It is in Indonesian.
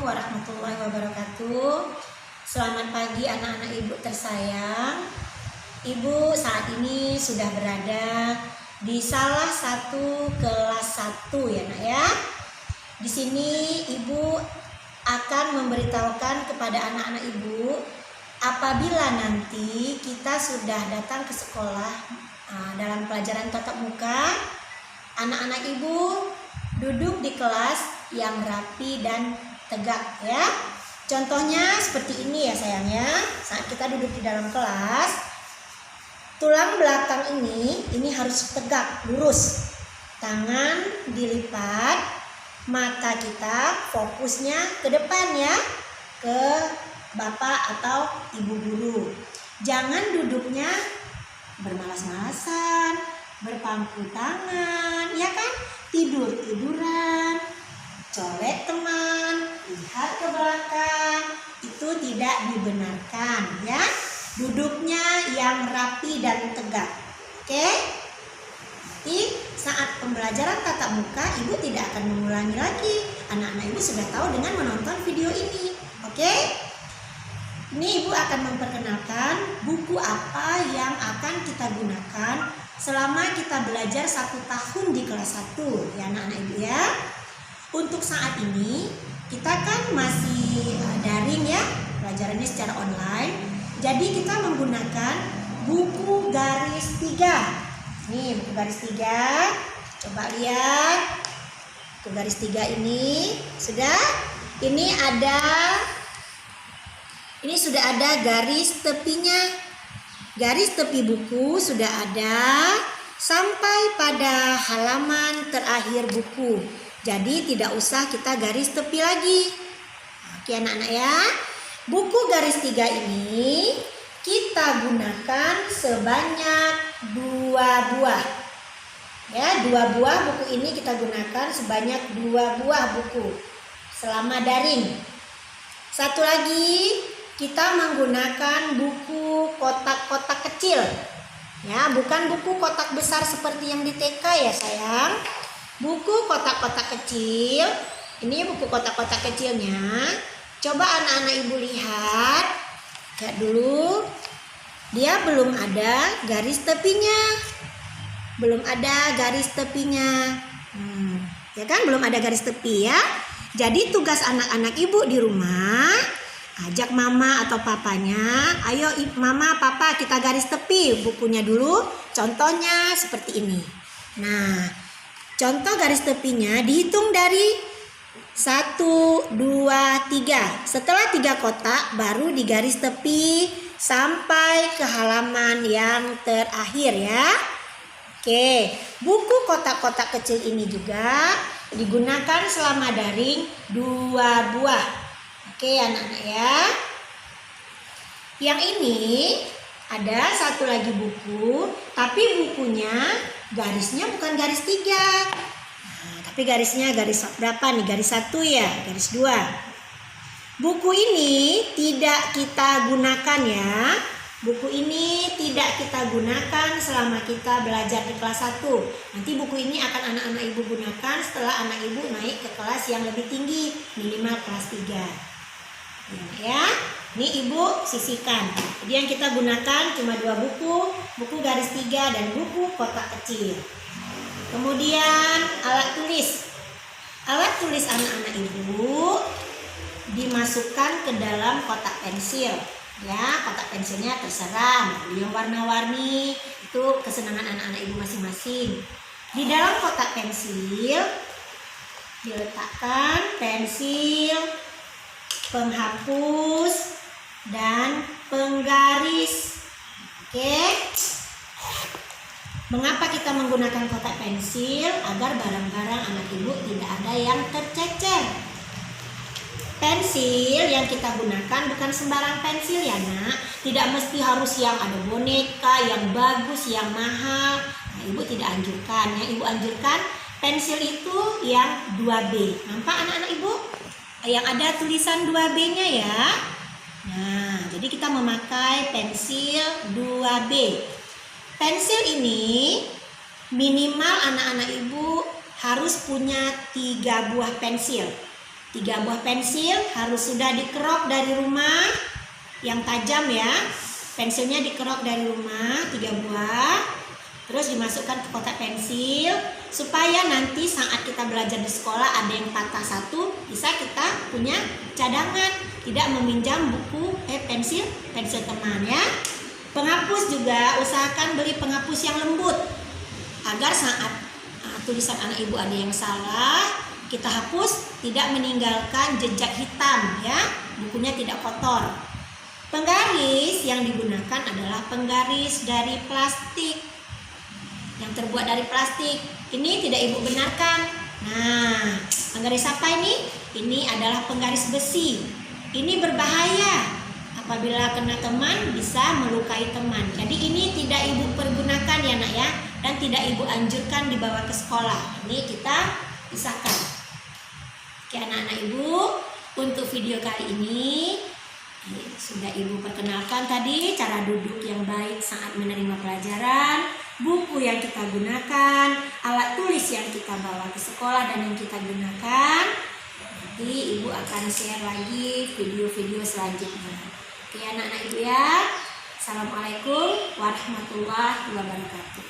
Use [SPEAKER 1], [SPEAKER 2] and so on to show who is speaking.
[SPEAKER 1] Assalamualaikum warahmatullahi wabarakatuh. Selamat pagi anak-anak ibu tersayang. Ibu saat ini sudah berada di salah satu kelas 1 ya nak ya. Di sini ibu akan memberitahukan kepada anak-anak ibu apabila nanti kita sudah datang ke sekolah dalam pelajaran tatap muka, anak-anak ibu duduk di kelas yang rapi dan tegak ya. Contohnya seperti ini ya sayang ya. Saat kita duduk di dalam kelas, tulang belakang ini harus tegak, lurus. Tangan dilipat, mata kita fokusnya ke depan ya, ke bapak atau ibu guru. Jangan duduknya bermalas-malasan, berpangku tangan, ya kan? Tidur-tiduran, colek teman, lihat ke belakang, itu tidak dibenarkan ya. Duduknya yang rapi dan tegak. Oke? Nanti saat pembelajaran tatap muka, ibu tidak akan mengulangi lagi. Anak-anak ibu sudah tahu dengan menonton video ini. Oke? Ini ibu akan memperkenalkan buku apa yang akan kita gunakan selama kita belajar 1 tahun di kelas 1 ya anak-anak ibu ya. Untuk saat ini kita kan masih daring ya, pelajarannya secara online. Jadi kita menggunakan buku garis 3. Nih buku garis 3. Coba lihat. Buku garis 3 ini sudah. Ini sudah ada garis tepinya. Garis tepi buku sudah ada sampai pada halaman terakhir buku. Jadi tidak usah kita garis tepi lagi. Oke anak-anak ya. Buku garis 3 ini kita gunakan sebanyak 2 buah. Ya, 2 buah buku ini kita gunakan sebanyak 2 buah buku selama daring. Satu lagi, kita menggunakan buku kotak-kotak kecil. Ya, bukan buku kotak besar seperti yang di TK ya sayang. Buku kotak-kotak kecil. Ini buku kotak-kotak kecilnya. Coba anak-anak ibu lihat. Lihat dulu. Dia belum ada garis tepinya. Belum ada garis tepinya. Ya kan, belum ada garis tepi ya. Jadi tugas anak-anak ibu di rumah, ajak mama atau papanya, ayo mama, papa kita garis tepi bukunya dulu. Contohnya seperti ini. Nah, contoh garis tepinya dihitung dari 1, 2, 3. Setelah 3 kotak baru digaris tepi sampai ke halaman yang terakhir ya. Oke, buku kotak-kotak kecil ini juga digunakan selama daring 2 buah. Oke anak-anak ya. Yang ini ada satu lagi buku, tapi bukunya garisnya bukan garis 3. Nah, tapi garisnya garis berapa nih? Garis 1 ya, garis 2. Buku ini tidak kita gunakan ya. Buku ini tidak kita gunakan selama kita belajar di kelas 1. Nanti buku ini akan anak-anak ibu gunakan setelah anak ibu naik ke kelas yang lebih tinggi, minimal kelas 3. Ya, ini ibu sisihkan. Jadi yang kita gunakan cuma 2 buku, buku garis 3 dan buku kotak kecil. Kemudian alat tulis. Alat tulis anak-anak ibu dimasukkan ke dalam kotak pensil. Ya, kotak pensilnya terserah, yang warna-warni itu kesenangan anak-anak ibu masing-masing. Di dalam kotak pensil diletakkan pensil, penghapus, dan penggaris. Oke. Mengapa kita menggunakan kotak pensil? Agar barang-barang anak ibu tidak ada yang tercecer. Pensil yang kita gunakan bukan sembarang pensil ya nak. Tidak mesti harus yang ada boneka, yang bagus, yang mahal. Nah, ibu tidak anjurkan ya. Ibu anjurkan pensil itu yang 2B. Nampak anak-anak ibu? Yang ada tulisan 2B-nya ya. Nah, jadi kita memakai pensil 2B. Pensil ini minimal anak-anak ibu harus punya 3 buah pensil. 3 buah pensil harus sudah dikerok dari rumah yang tajam ya. Pensilnya dikerok dari rumah 3 buah. Terus dimasukkan ke kotak pensil supaya nanti saat kita belajar di sekolah ada yang patah satu, bisa kita punya cadangan, tidak meminjam buku pensil teman ya. Penghapus juga usahakan beli penghapus yang lembut agar saat tulisan anak ibu ada yang salah, kita hapus tidak meninggalkan jejak hitam ya, bukunya tidak kotor. Penggaris yang digunakan adalah penggaris dari plastik, yang terbuat dari plastik. Ini tidak ibu benarkan. Nah, penggaris apa ini? Ini adalah penggaris besi. Ini berbahaya. Apabila kena teman bisa melukai teman. Jadi ini tidak ibu pergunakan ya nak ya, dan tidak ibu anjurkan dibawa ke sekolah. Ini kita pisahkan. Oke anak-anak ibu, untuk video kali ini sudah ibu perkenalkan tadi cara duduk yang baik saat menerima pelajaran, buku yang kita gunakan, alat tulis yang kita bawa ke sekolah dan yang kita gunakan. Nanti ibu akan share lagi video-video selanjutnya. Oke anak-anak ibu ya. Assalamualaikum warahmatullahi wabarakatuh.